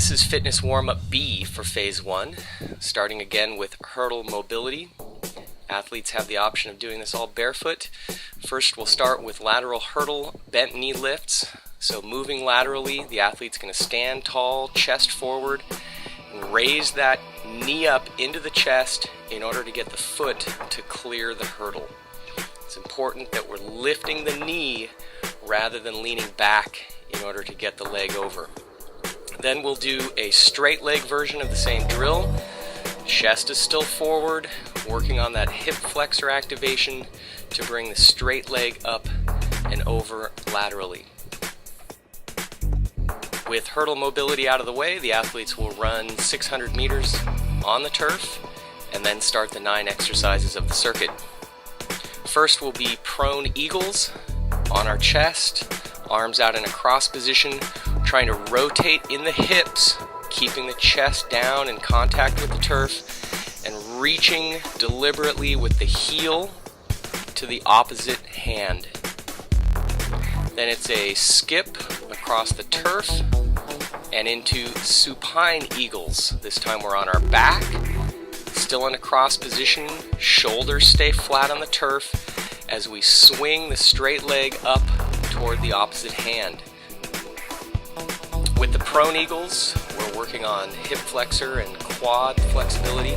this is fitness warm-up B for phase 1, starting again with hurdle mobility. Athletes have the option of doing this all barefoot. First, we'll start with lateral hurdle bent knee lifts. So moving laterally, the athlete's going to stand tall, chest forward, and raise that knee up into the chest in order to get the foot to clear the hurdle. It's important that we're lifting the knee rather than leaning back in order to get the leg over. Then we'll do a straight leg version of the same drill. Chest is still forward, working on that hip flexor activation to bring the straight leg up and over laterally. With hurdle mobility out of the way, the athletes will run 600 meters on the turf and then start the 9 exercises of the circuit. First will be prone eagles on our chest, arms out in a cross position, trying to rotate in the hips, keeping the chest down in contact with the turf, and reaching deliberately with the heel to the opposite hand. Then it's a skip across the turf and into supine eagles. This time we're on our back, still in a cross position, shoulders stay flat on the turf as we swing the straight leg up toward the opposite hand. With the prone eagles, we're working on hip flexor and quad flexibility.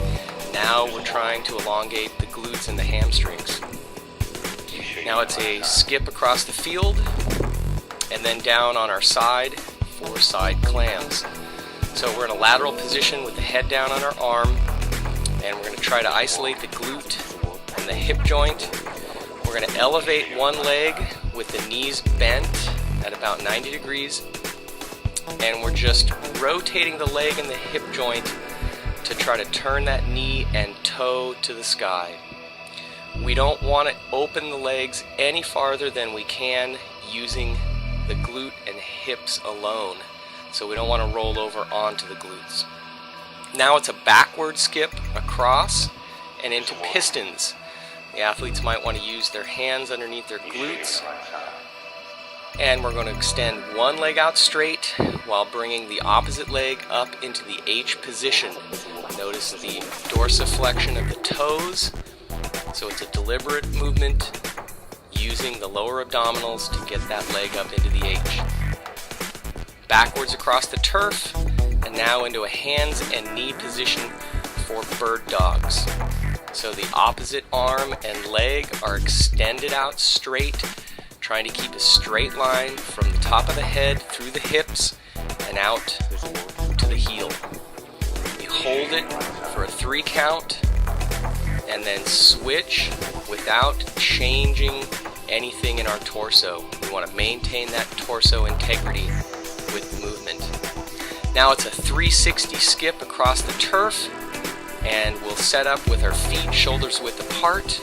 Now we're trying to elongate the glutes and the hamstrings. Now it's a skip across the field and then down on our side for side clams. So we're in a lateral position with the head down on our arm, and we're going to try to isolate the glute and the hip joint. We're going to elevate one leg with the knees bent at about 90 degrees, and we're just rotating the leg and the hip joint to try to turn that knee and toe to the sky. We don't want to open the legs any farther than we can using the glute and hips alone, so we don't want to roll over onto the glutes. Now it's a backward skip across and into pistons. The athletes might want to use their hands underneath their glutes, and we're going to extend one leg out straight while bringing the opposite leg up into the H position. Notice the dorsiflexion of the toes, so it's a deliberate movement using the lower abdominals to get that leg up into the H. Backwards across the turf, and now into a hands and knee position for bird dogs. So the opposite arm and leg are extended out straight, trying to keep a straight line from the top of the head through the hips and out to the heel. We hold it for a 3 count and then switch without changing anything in our torso. We want to maintain that torso integrity with the movement. Now it's a 360 skip across the turf, and we'll set up with our feet shoulders width apart,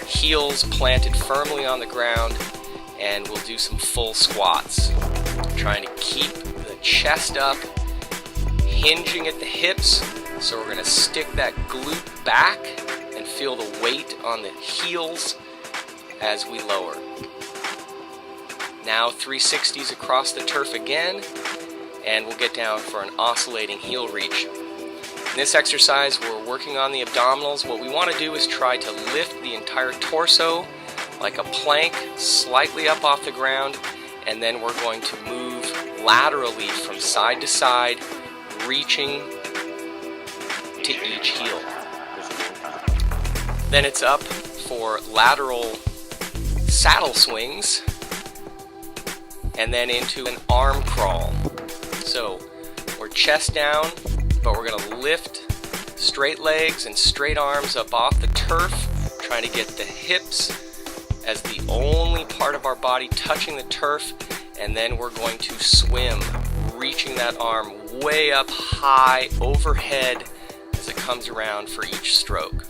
heels planted firmly on the ground, and we'll do some full squats. Trying to keep the chest up, hinging at the hips, so we're going to stick that glute back and feel the weight on the heels as we lower. Now 360s across the turf again, and we'll get down for an oscillating heel reach. In this exercise, we're working on the abdominals. What we want to do is try to lift the entire torso like a plank, slightly up off the ground, and then we're going to move laterally from side to side, reaching to each heel. Then it's up for lateral saddle swings, and then into an arm crawl. So we're chest down, but we're going to lift straight legs and straight arms up off the turf, trying to get the hips as the only part of our body touching the turf, and then we're going to swim, reaching that arm way up high overhead as it comes around for each stroke.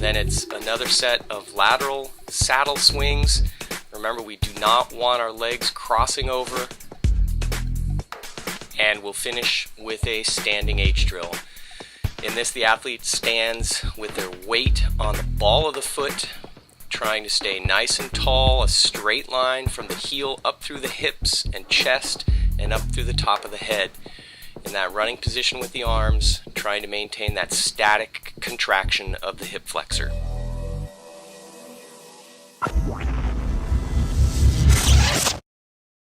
Then it's another set of lateral saddle swings. Remember, we do not want our legs crossing over. And we'll finish with a standing H drill. In this, the athlete stands with their weight on the ball of the foot, trying to stay nice and tall, a straight line from the heel up through the hips and chest and up through the top of the head. In that running position with the arms, trying to maintain that static contraction of the hip flexor.